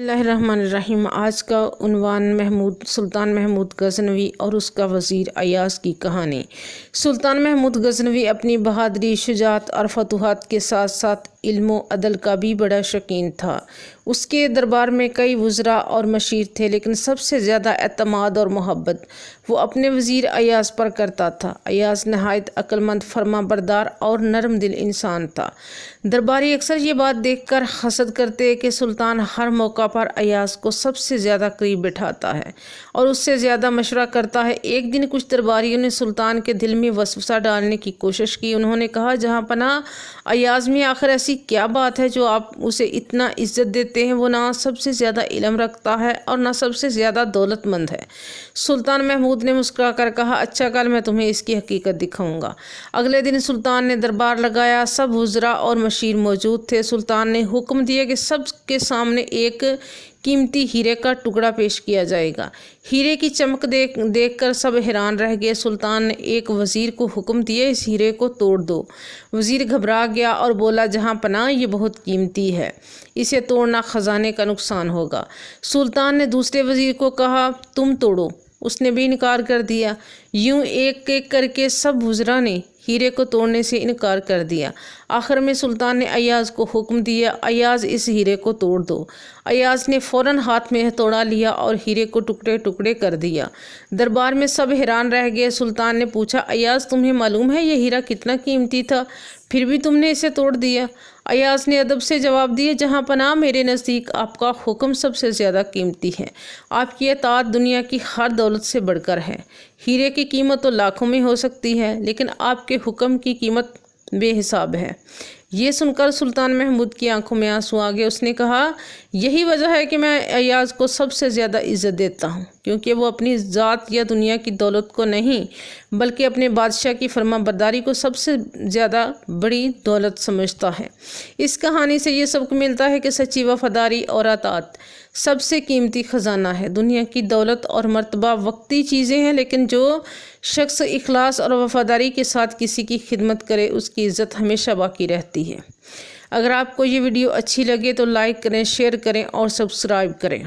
बिस्मिल्लाहिर्रहमानिर्रहीम। आज का उन्वान सुल्तान महमूद गज़नवी और उसका वज़ीर अय्याज़ की कहानी। सुल्तान महमूद गज़नवी अपनी बहादुरी, शुजाअत और फतूहात के साथ साथ इल्म व अदल का भी बड़ा शौकीन था। उसके दरबार में कई वज़रा और मशीर थे, लेकिन सबसे ज़्यादा एतमाद और मोहब्बत वो अपने वज़ीर अय्याज़ पर करता था। अय्याज़ नहायत अक्लमंद, फर्माबरदार और नरम दिल इंसान था। दरबारी अक्सर ये बात देखकर हसद करते कि सुल्तान हर मौका पर अय्याज़ को सबसे ज़्यादा करीब बिठाता है और उससे ज़्यादा मशवरा करता है। एक दिन कुछ दरबारियों ने सुल्तान के दिल में वसवसा डालने की कोशिश की। उन्होंने कहा, जहाँ पना अय्याज़ में आखिर ऐसी क्या बात है जो आप उसे इतना इज्जत देते हैं? वो ना सबसे ज़्यादा इल्म रखता है और ना सबसे ज़्यादा दौलतमंद है। सुल्तान महमूद ने मुस्कुरा कर कहा, अच्छा, कल मैं तुम्हें इसकी हकीकत दिखाऊंगा। अगले दिन सुल्तान ने दरबार लगाया। सब वज़रा और मशीर मौजूद थे। सुल्तान ने हुक्म दिया कि सब के सामने एक कीमती हीरे का टुकड़ा पेश किया जाएगा। हीरे की चमक देख कर सब हैरान रह गए। सुल्तान ने एक वज़ीर को हुक्म दिया, इस हीरे को तोड़ दो। वज़ीर घबरा गया और बोला, जहाँ पनाह ये बहुत कीमती है, इसे तोड़ना ख़जाने का नुकसान होगा। सुल्तान ने दूसरे वज़ीर को कहा, तुम तोड़ो। उसने भी इनकार कर दिया। यूं एक एक करके सब वज़रा ने हीरे को तोड़ने से इनकार कर दिया। आखिर में सुल्तान ने अय्याज़ को हुक्म दिया, अय्याज़ इस हीरे को तोड़ दो। अय्याज़ ने फ़ौरन हाथ में हथौड़ा लिया और हीरे को टुकड़े टुकड़े कर दिया। दरबार में सब हैरान रह गए। सुल्तान ने पूछा, अय्याज़, तुम्हें मालूम है ये हीरा कितना कीमती था, फिर भी तुमने इसे तोड़ दिया? अय्याज़ ने अदब से जवाब दिया, जहाँ पनाह मेरे नज़दीक आपका हुक्म सबसे ज़्यादा कीमती है। आपकी अताअत दुनिया की हर दौलत से बढ़कर है। हीरे की कीमत तो लाखों में हो सकती है, लेकिन आपके हुक्म की कीमत बेहिसाब है। ये सुनकर सुल्तान महमूद की आंखों में आंसू आ गए। उसने कहा, यही वजह है कि मैं अय्याज़ को सबसे ज़्यादा इज़्ज़त देता हूँ, क्योंकि वो अपनी ज़ात या दुनिया की दौलत को नहीं, बल्कि अपने बादशाह की फरमाबरदारी को सबसे ज़्यादा बड़ी दौलत समझता है। इस कहानी से ये सबक मिलता है कि सच्ची वफ़ादारी और अताअत सबसे कीमती ख़जाना है। दुनिया की दौलत और मर्तबा वक्ती चीज़ें हैं, लेकिन जो शख्स इखलास और वफ़ादारी के साथ किसी की खिदमत करे, उसकी इज़्ज़त हमेशा बाकी रहती है। अगर आपको ये वीडियो अच्छी लगे तो लाइक करें, शेयर करें और सब्सक्राइब करें।